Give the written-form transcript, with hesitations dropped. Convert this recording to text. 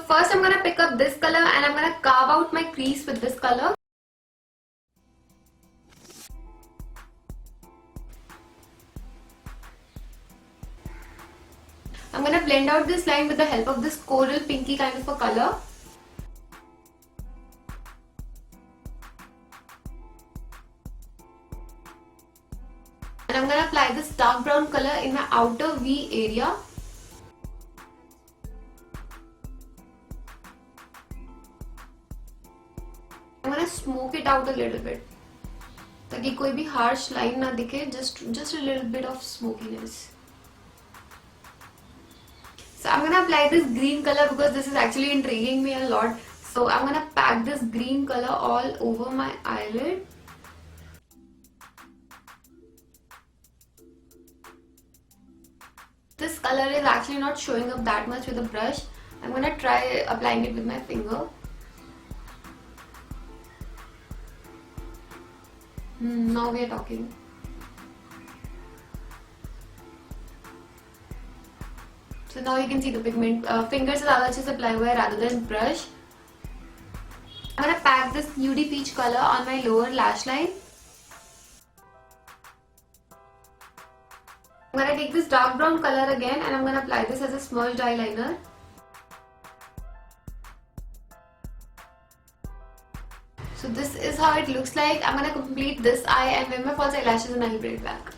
first I'm gonna pick up this color and I'm gonna carve out my crease with this color. I'm gonna blend out this line with the help of this coral pinky kind of a color. And I'm gonna apply this dark brown color in my outer V area. I'm gonna smoke it out a little bit, ताकि कोई भी harsh line ना दिखे, just a little bit of smokiness. So I'm gonna apply this green color because this is actually intriguing me a lot. So I'm gonna pack this green color all over my eyelid. This color is actually not showing up that much with a brush. I'm gonna try applying it with my finger. Now we are talking. So now you can see the pigment. Fingers से ज़्यादा अच्छे से apply हुआ है rather than brush. I'm gonna pack this nudie peach color on my lower lash line. I'm gonna take this dark brown color again and I'm gonna apply this as a smudged eyeliner. So this is how it looks like. I'm gonna complete this eye and wear my false eyelashes and I'll be right back.